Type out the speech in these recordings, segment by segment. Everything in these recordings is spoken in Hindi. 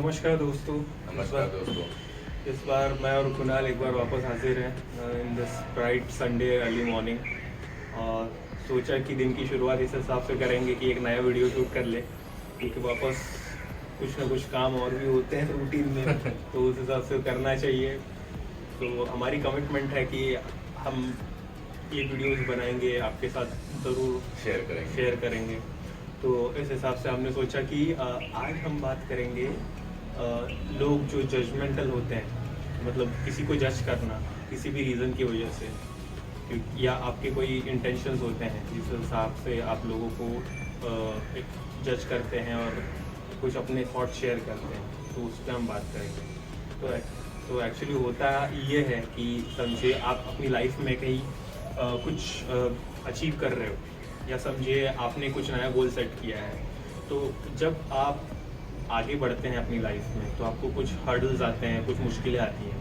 नमस्कार दोस्तों। नमस्कार दोस्तों। इस बार मैं और कुणाल एक बार वापस हाजिर हैं in this bright Sunday early morning. और सोचा कि दिन की शुरुआत इस हिसाब से करेंगे कि एक नया वीडियो शूट कर ले, क्योंकि वापस कुछ ना कुछ काम और भी होते हैं रूटीन में तो उस हिसाब से करना चाहिए। तो हमारी कमिटमेंट है कि हम ये वीडियोस बनाएंगे, आपके साथ ज़रूर शेयर करेंगे। तो इस हिसाब से हमने सोचा कि आज हम बात करेंगे लोग जो जजमेंटल होते हैं, मतलब किसी को जज करना किसी भी रीज़न की वजह से, या आपके कोई इंटेंशंस होते हैं जिस हिसाब से आप लोगों को एक जज करते हैं और कुछ अपने थॉट शेयर करते हैं, तो उस पर हम बात करेंगे। तो एक्चुअली होता ये है कि समझे आप अपनी लाइफ में कहीं कुछ अचीव कर रहे हो, या समझिए आपने कुछ नया गोल सेट किया है। तो जब आप आगे बढ़ते हैं अपनी लाइफ में तो आपको कुछ हर्डल्स आते हैं, कुछ मुश्किलें आती हैं,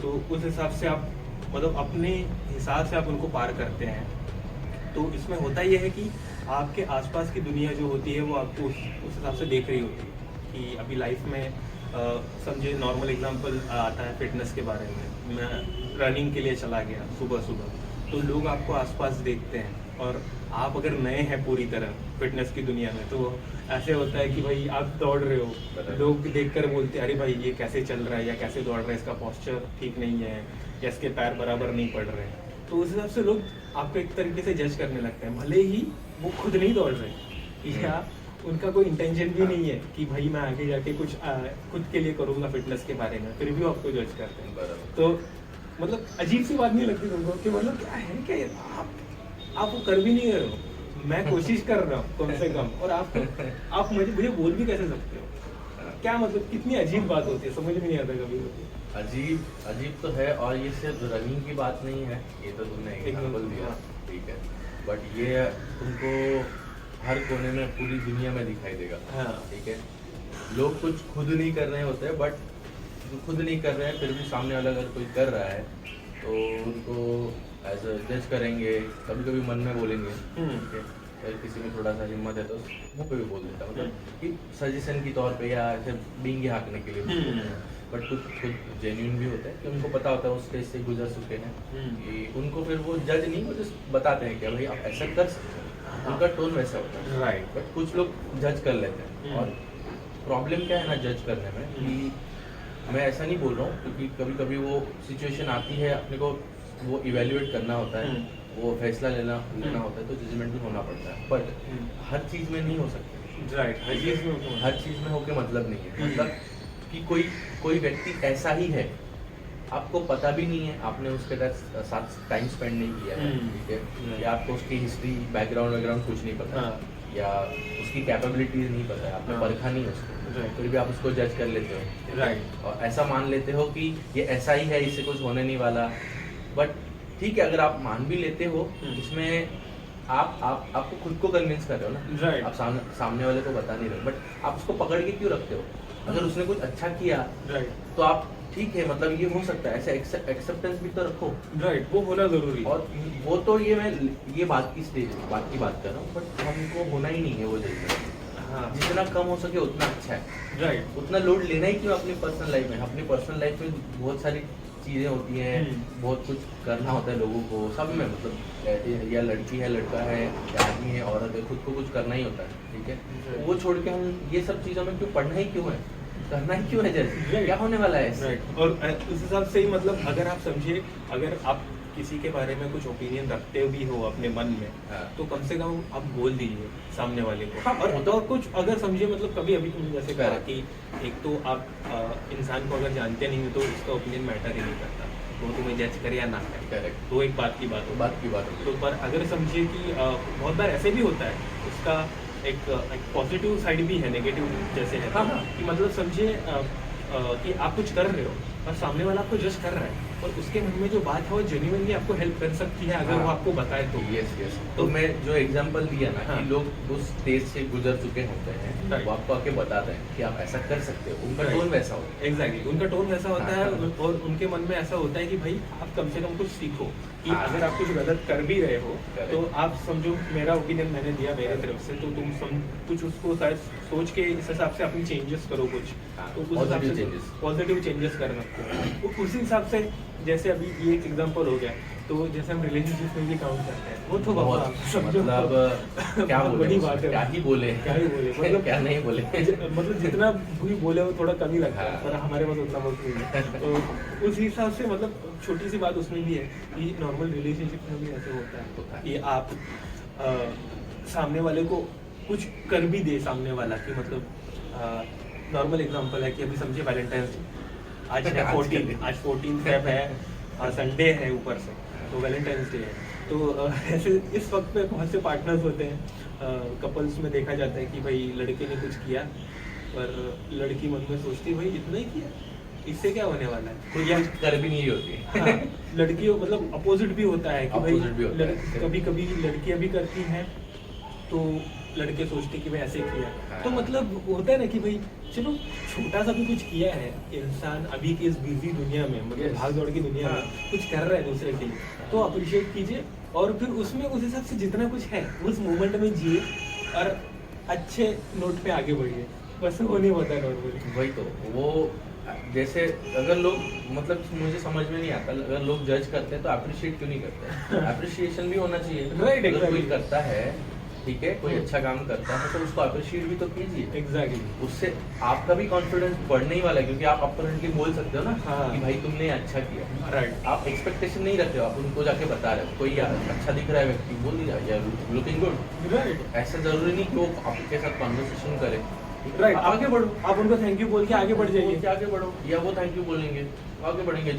तो उस हिसाब से आप मतलब अपने हिसाब से आप उनको पार करते हैं। तो इसमें होता यह है कि आपके आसपास की दुनिया जो होती है वो आपको उस हिसाब से देख रही होती है कि अभी लाइफ में समझे नॉर्मल एग्जांपल आता है फिटनेस के बारे में। मैं रनिंग के लिए चला गया सुबह सुबह, तो लोग आपको आसपास देखते हैं, और आप अगर नए हैं पूरी तरह फिटनेस की दुनिया में तो ऐसे होता है कि भाई आप दौड़ रहे हो, लोग देखकर बोलते हैं अरे भाई ये कैसे चल रहा है या कैसे दौड़ रहा है, इसका पोस्चर ठीक नहीं है या इसके पैर बराबर नहीं पड़ रहे हैं। तो उस हिसाब से लोग आपको एक तरीके से जज करने लगते हैं, भले ही वो खुद नहीं दौड़ रहे या उनका कोई इंटेंशन भी नहीं है कि भाई मैं आगे जाके कुछ खुद के लिए करूँगा फिटनेस के बारे में, फिर भी वो आपको जज करते हैं। तो मतलब अजीब सी बात नहीं लगती तुमको कि मतलब क्या है, क्या आप वो कर भी नहीं रहे हो, मैं कोशिश कर रहा हूँ कम से कम, और आप मुझे बोल भी कैसे सकते हो? क्या मतलब कितनी अजीब बात होती है, समझ में नहीं आता कभी कभी। अजीब तो है, और ये सिर्फ रनिंग की बात नहीं है, ये तो तुमने एग्जाम्पल दिया, ठीक है, बट ये तुमको हर कोने में पूरी दुनिया में दिखाई देगा। हाँ। ठीक है, लोग कुछ खुद नहीं कर रहे होते, बट जो खुद नहीं कर रहे हैं फिर भी सामने वाला अगर कोई कर रहा है तो उनको एज अ जज करेंगे, कभी कभी मन में बोलेंगे। ठीक है, अगर किसी में थोड़ा सा हिम्मत है तो मुँह पे भी बोल देता, मतलब कि सजेशन के तौर पे या ऐसे बींगे हाँकने के लिए। बट कुछ खुद जेन्युइन भी होता है कि उनको पता होता है उस स्टेज से गुजर चुके हैं, कि उनको फिर वो जज नहीं, वो जस्ट बताते हैं कि भाई आप ऐसा कर सकते हो, उनका टोन वैसा होता है। राइट। बट कुछ लोग जज कर लेते हैं, और प्रॉब्लम क्या है ना जज करने में, कि मैं ऐसा नहीं बोल रहा हूँ, क्योंकि कभी कभी वो सिचुएशन आती है, अपने को वो इवेल्युएट करना होता है, वो फैसला लेना होता है, तो जजमेंटल होना पड़ता है। बट हर चीज़ में नहीं हो सकता। राइट, हर चीज़ में होके मतलब नहीं है, मतलब कि कोई व्यक्ति ऐसा ही है, आपको पता भी नहीं है, आपने उसके साथ टाइम स्पेंड नहीं किया है, ठीक है, या आपको उसकी हिस्ट्री बैकग्राउंड कुछ नहीं पता, या उसकी कैपेबिलिटीज नहीं पता है, आपने परखा नहीं उसको, फिर भी आप उसको जज कर लेते हो। राइट। और ऐसा मान लेते हो कि ये ऐसा ही है, इससे कुछ होने नहीं वाला। बट ठीक है, अगर आप मान भी लेते हो, इसमें आपको खुद को कन्विंस कर रहे हो ना। राइट। आप सामने वाले को बता नहीं रहे, बट आप उसको पकड़ के क्यों रखते हो? अगर उसने कुछ अच्छा किया तो आप ठीक है, मतलब ये हो सकता है, ऐसे एक्सेप्टेंस भी तो रखो। राइट, वो होना जरूरी है। और वो तो ये बात की बात कर रहा हूँ, बट हमको होना ही नहीं है वो जजमेंट। हाँ। जितना कम हो सके उतना अच्छा है। राइट। उतना लोड लेना ही क्यों अपनी पर्सनल लाइफ में? अपनी पर्सनल लाइफ में बहुत सारी चीज़ें होती हैं, बहुत कुछ करना होता है लोगों को, सब में, मतलब या लड़की है, लड़का है, या आदमी है, औरत है, खुद को कुछ करना ही होता है। ठीक है, वो छोड़ के हम ये सब चीज़ों में क्यों पढ़ना ही क्यों है, करना ही क्यों है? जैसे क्या होने वाला है? राइट। और उस हिसाब से ही मतलब अगर आप समझिए, अगर आप किसी के बारे में कुछ ओपिनियन रखते भी हो अपने मन में, तो कम से कम आप बोल दीजिए सामने वाले को। हाँ, और कुछ अगर समझिए, मतलब कभी अभी तुमने जैसे कहा कि एक तो आप इंसान को अगर जानते नहीं हो तो उसका ओपिनियन मैटर ही नहीं करता, वो तुम्हें जज करे या ना करे। करेक्ट। तो एक बात की बात हो। तो पर अगर समझिए कि बहुत बार ऐसे भी होता है, उसका एक पॉजिटिव साइड भी है, नेगेटिव जैसे है। हाँ। कि मतलब समझिए कि आप कुछ कर रहे हो और सामने वाला आपको जज कर रहा है, और उसके मन में जो बात है वो जेन्युइनली आपको हेल्प कर सकती है अगर हाँ। वो आपको बताए तो। यस तो मैं जो एग्जांपल दिया ना हाँ। कि लोग उस स्टेज से गुजर चुके होते हैं, Right. वो आपको आके बताते हैं कि आप ऐसा कर सकते हो, उनका Right. टोन वैसा होता है। एग्जैक्टली उनका टोन वैसा होता हाँ। है और उनके मन में ऐसा होता है कि भाई आप कम से कम कुछ सीखो कि हाँ। अगर आप कुछ गलत कर भी रहे हो Correct. तो आप समझो मेरा ओपिनियन मैंने दिया मेरे तरफ से तो तुम कुछ उसको शायद सोच के इस हिसाब से अपनी चेंजेस करो कुछ हाँ, तो उस हिसाब positive से changes. पॉजिटिव चेंजेस करना वो उसी हिसाब से जैसे अभी ये एक एग्जांपल हो गया तो जैसे हम रिलेशनशिप में भी काउंट करते हैं वो तो बहुत बाबा समझो मतलब क्या बहुत बोले बड़ी उसमें, बात है क्या ही बोले क्या ही बोले मतलब क्या नहीं बोले मतलब जितना भी बोले वो थोड़ा कम ही लगता है हाँ। पर हमारे पास उतना बहुत नहीं है तो उस हिसाब से मतलब छोटी सी बात उसमें भी है कि नॉर्मल रिलेशनशिप में भी ऐसे होता है कि आप सामने वाले को कुछ कर भी दे सामने वाला कि मतलब नॉर्मल एग्जांपल है कि अभी समझिए वैलेंटाइंस डे आज है 14 फेब है संडे है ऊपर से तो वैलेंटाइंस डे है तो ऐसे इस वक्त पे बहुत से पार्टनर्स होते हैं कपल्स में देखा जाता है कि भाई लड़के ने कुछ किया पर लड़की मन में सोचती है भाई इतना ही किया इससे क्या होने वाला है खुद कुछ कर भी नहीं होती हाँ, लड़कियों मतलब अपोजिट भी होता है कि Opposite भी होता है। कभी कभी लड़कियां भी करती हैं तो लड़के सोचते कि भाई ऐसे किया हाँ। तो मतलब होता है ना कि भाई चलो छोटा सा भी कुछ किया है इंसान अभी की इस बिजी दुनिया में मतलब Yes. भाग दौड़ की दुनिया में हाँ। कुछ कर रहा है दूसरे के लिए तो अप्रिशिएट कीजिए और फिर उसमें उस हिसाब से जितना कुछ है उस मोमेंट में जिए और अच्छे नोट पे आगे बढ़िए बस वो नहीं होता नॉर्मली वही तो वो जैसे अगर लोग मतलब मुझे समझ में नहीं आता अगर लोग जज करते हैं तो अप्रिशिएट क्यों नहीं करते अप्रिशिएशन भी होना चाहिए Right, अगर कोई exactly. करता है ठीक है कोई हम्म। अच्छा काम करता है तो उसको अप्रिशिएट भी तो कीजिए एग्जैक्टली उससे आपका भी कॉन्फिडेंस बढ़ने ही वाला है क्योंकि आप अपरेंटली बोल सकते हो ना हाँ। कि भाई तुमने अच्छा किया राइट आप एक्सपेक्टेशन नहीं रखते हो आप उनको जाके बता रहे हो कोई यार अच्छा दिख रहा है व्यक्ति बोल दिया यार लुकिंग गुड राइट ऐसा जरूरी नहीं कि वो आपके साथ कॉन्वर्सेशन करे राइट आप आगे बढ़ो आप उनको थैंक यू बोल के आगे बढ़ जाइए कि आगे बढ़ो या वो थैंक यू बोलेंगे आगे बढ़ेंगे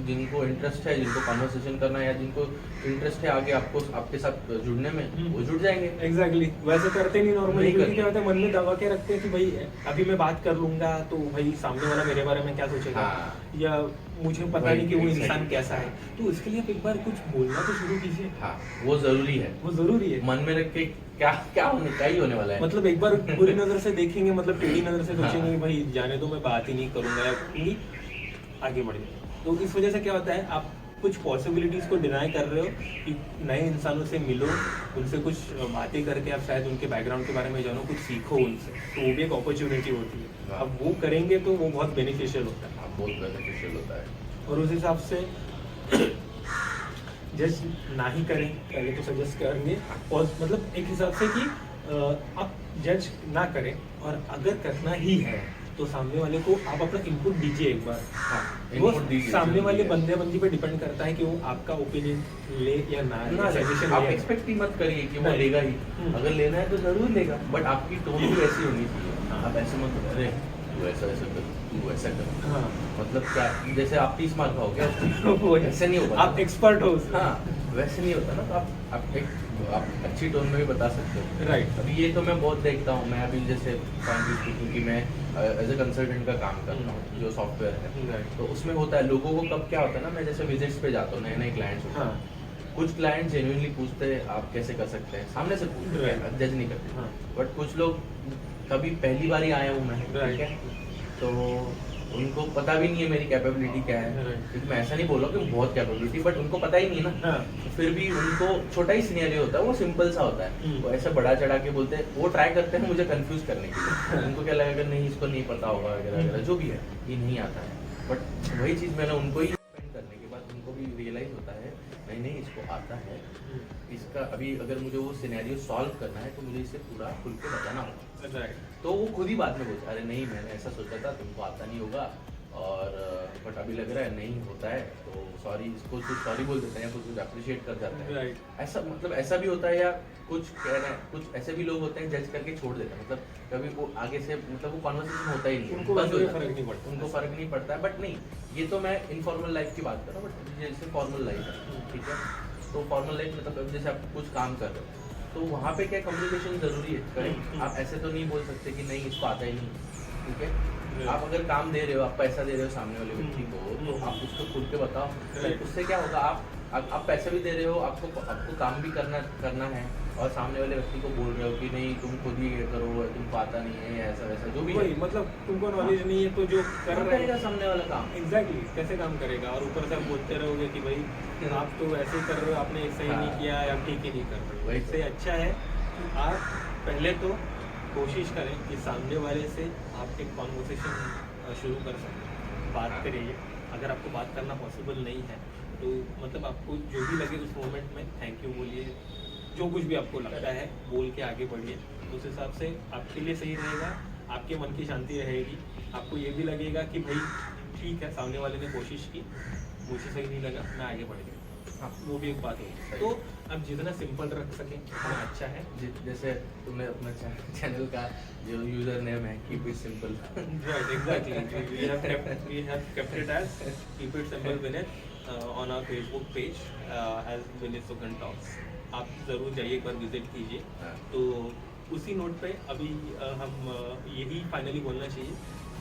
जिनको इंटरेस्ट है जिनको कॉन्वर्सेशन करना है या जिनको इंटरेस्ट है आगे आपको आपके साथ जुड़ने में वो जुड़ जाएंगे एग्जैक्टली वैसे करते नहीं नॉर्मली नहीं क्योंकि करते। क्या होता है मन में दबा के रखते हैं कि भाई अभी मैं बात कर लूंगा तो भाई सामने वाला मेरे बारे में क्या सोचेगा हाँ। या मुझे पता वही, नहीं कि वो exactly. इंसान कैसा है तो इसके लिए आप एक बार कुछ बोलना तो शुरू कीजिए हाँ वो जरूरी है वो जरूरी है मन में रख के क्या ही होने वाला है मतलब एक बार बुरी नजर से देखेंगे मतलब टेढ़ी नजर से हाँ। सोचेंगे भाई जाने तो मैं बात ही नहीं करूंगा या नहीं आगे बढ़े तो इस वजह से क्या होता है आप कुछ पॉसिबिलिटीज को डिनाई कर रहे हो कि नए इंसानों से मिलो उनसे कुछ बातें करके आप शायद उनके बैकग्राउंड के बारे में जानो कुछ सीखो उनसे तो वो भी एक अपॉर्चुनिटी होती है हाँ। अब वो करेंगे तो वो बहुत बेनिफिशियल होता है हाँ, बहुत बेनिफिशियल होता है और उस हिसाब से जज ना ही करें पहले तो सजेस्ट करेंगे और मतलब एक हिसाब से कि आप जज ना करें और अगर करना ही है तो सामने वाले को आप अपना इनपुट दीजिए एक बार हाँ, वो input दीजिए, सामने जरूरी वाले है। बंदे बंदी पे डिपेंड करता है कि वो आपका ओपिनियन ले या ना ले ना सजेशन आप ले या ना। एक्सपेक्ट ही मत करिए कि वो नहीं। लेगा ही हम्म। अगर लेना है तो जरूर लेगा बट आपकी टोन भी वैसी होनी चाहिए हाँ। आप ऐसे मत करो, अरे तू ऐसा ऐसा कर तू ऐसा कर हाँ मतलब क्या जैसे आप 30 मार्क हो गया वो ऐसे नहीं होगा आप एक्सपर्ट हो उसमें। हाँ वैसे नहीं होता ना तो आप अच्छी टोन में भी बता सकते हो राइट अभी ये तो मैं बहुत देखता हूँ मैं अभी जैसे फ्रैंकली स्पीकिंग कि मैं एज ए कंसल्टेंट का काम करता हूँ जो सॉफ्टवेयर है राइट तो उसमें होता है लोगों को कब क्या होता है ना मैं जैसे विजिट्स पे जाता हूँ नए नए क्लाइंट्स होते हाँ हैं कुछ क्लाइंट जेन्युइनली पूछते हैं आप कैसे कर सकते हैं सामने से पूछते हैं Right. जज नहीं करते हाँ बट कुछ लोग कभी पहली बार ही आया हूँ मैं ठीक Right. है तो उनको पता भी नहीं है मेरी कैपेबिलिटी क्या है Right. क्योंकि मैं ऐसा नहीं बोल रहा कि बहुत कैपेबिलिटी बट उनको पता ही नहीं है ना हाँ फिर भी उनको छोटा ही सिनेरियो होता है वो सिंपल सा होता है हम्म। वो ऐसे बढ़ा चढ़ा के बोलते हैं वो ट्राई करते हैं मुझे कंफ्यूज करने के लिए उनको क्या लगेगा नहीं इसको नहीं पता होगा वगैरह वगैरह जो भी है ये नहीं आता है बट वही चीज़ मैंने उनको ही एक्सप्लेन करने के बाद उनको भी रियलाइज होता है नहीं नहीं इसको आता है इसका अभी अगर मुझे वो सिनेरियो सॉल्व करना है तो मुझे इसे पूरा खुल के बताना होगा राइट तो वो खुद ही बाद में बोलता अरे नहीं मैंने ऐसा सोचा था तुमको आता नहीं होगा और बट अभी लग रहा है नहीं होता है तो सॉरी इसको कुछ सॉरी बोल देते हैं या कुछ अप्रिशिएट कर जाते हैं राइट ऐसा मतलब ऐसा भी होता है या कुछ कह रहे हैं कुछ ऐसे भी लोग होते हैं जज करके छोड़ देते हैं मतलब कभी वो आगे से मतलब वो कॉन्वर्सेशन होता ही नहीं उनको बंद हो वैसे जाता है। फर्क नहीं पड़ता। उनको फर्क नहीं पड़ता है बट नहीं ये तो मैं इनफॉर्मल लाइफ की बात कर रहा हूँ बट जैसे फॉर्मल लाइफ है ठीक है तो फॉर्मल लाइफ मतलब अब जैसे आप कुछ काम कर रहे हो तो वहाँ पे क्या कम्युनिकेशन जरूरी है करेक्ट आप ऐसे तो नहीं बोल सकते कि नहीं इसको आता ही नहीं ठीक है आप अगर काम दे रहे हो, आप पैसा दे रहे हो सामने वाले व्यक्ति को, तो आप उसको खुल के बताओ। Right. उससे क्या होगा, आप पैसा भी दे रहे हो, आपको काम भी करना है, और सामने वाले व्यक्ति को बोल रहे हो कि नहीं तुम खुद ही ये करो, तुमको आता नहीं है, या ऐसा वैसा जो भी है। वही मतलब तुमको नॉलेज नहीं है तो जो कर रहा करेगा है सामने वाला काम। एग्जैक्टली कैसे काम करेगा, और ऊपर से आप बोलते रहोगे कि भाई आप तो ऐसे ही कर रहे हो, आपने सही हाँ। नहीं किया, आप ठीक ही नहीं कर रहे हो। वही इससे अच्छा है कि आप पहले तो कोशिश करें कि सामने वाले से आप एक कॉन्वर्सेशन शुरू कर सकें, बात करिए। अगर आपको बात करना पॉसिबल नहीं है तो मतलब आपको जो भी लगे उस मोमेंट में थैंक यू बोलिए, जो कुछ भी आपको लगता है बोल के आगे बढ़िए। उस हिसाब से आपके लिए सही रहेगा, आपके मन की शांति रहेगी, आपको ये भी लगेगा कि भाई ठीक है सामने वाले ने कोशिश की, मुझे सही नहीं लगा, मैं आगे बढ़ गया। हाँ, वो भी एक बात होगी। तो अब जितना सिंपल रख सकें उतना अच्छा है। जैसे तुमने अपना चैनल का जो यूजर नेम है, keep it simple. Right, exactly. We have kept it as keep it simple Vinith on our Facebook page as Vinith Sukhan Talks. आप ज़रूर जाइए, एक बार विजिट कीजिए। हाँ। तो उसी नोट पे अभी हम यही फाइनली बोलना चाहिए,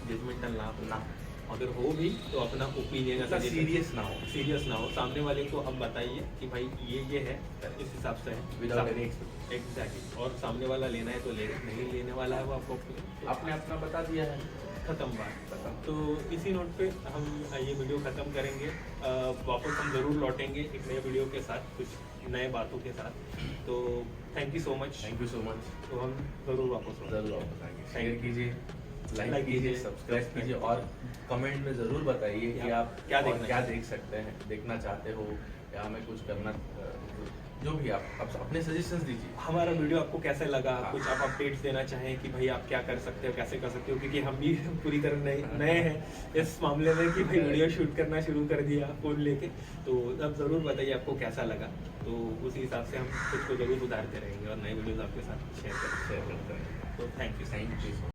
जजमेंटल ना अगर हो भी तो अपना ओपिनियन ऐसा सीरियस ना हो, सीरियस ना हो, सामने वाले को अब बताइए कि भाई ये है, इस हिसाब से है विदाउट एनी एक्सपेक्टेशन। एग्जैक्टली। और सामने वाला लेना है तो लेगा, नहीं लेने वाला है वो आपको आपने अपना बता दिया है, खत्म बात। खत्म। तो इसी नोट पे हम ये वीडियो ख़त्म करेंगे। वापस हम ज़रूर लौटेंगे एक नए वीडियो के साथ, कुछ नए बातों के साथ। तो thank you so much. Thank you so much. तो हम ज़रूर वापस लौटेंगे। ज़रूर वापस आएंगे। Thank share you. कीजिए, Like लाइक कीजिए, कीजिए, सब्सक्राइब कीजिए, और कमेंट में ज़रूर बताइए कि आप क्या और देखना क्या चाहते देख सकते हैं, देखना चाहते हो, या हमें कुछ करना, जो भी आप अपने सजेशंस दीजिए। हमारा वीडियो आपको कैसे लगा, हाँ। कुछ आप अपडेट्स देना चाहें कि भाई आप क्या कर सकते हो, कैसे कर सकते हो, क्योंकि हम भी पूरी तरह नए हैं इस मामले में कि भाई वीडियो शूट करना शुरू कर दिया फ़ोन लेके। तो अब ज़रूर बताइए आपको कैसा लगा, तो उसी हिसाब से हम खुद को ज़रूर सुधारते रहेंगे और नए वीडियोज़ आपके साथ शेयर शेयर करते हैं। तो थैंक यू। Thank you.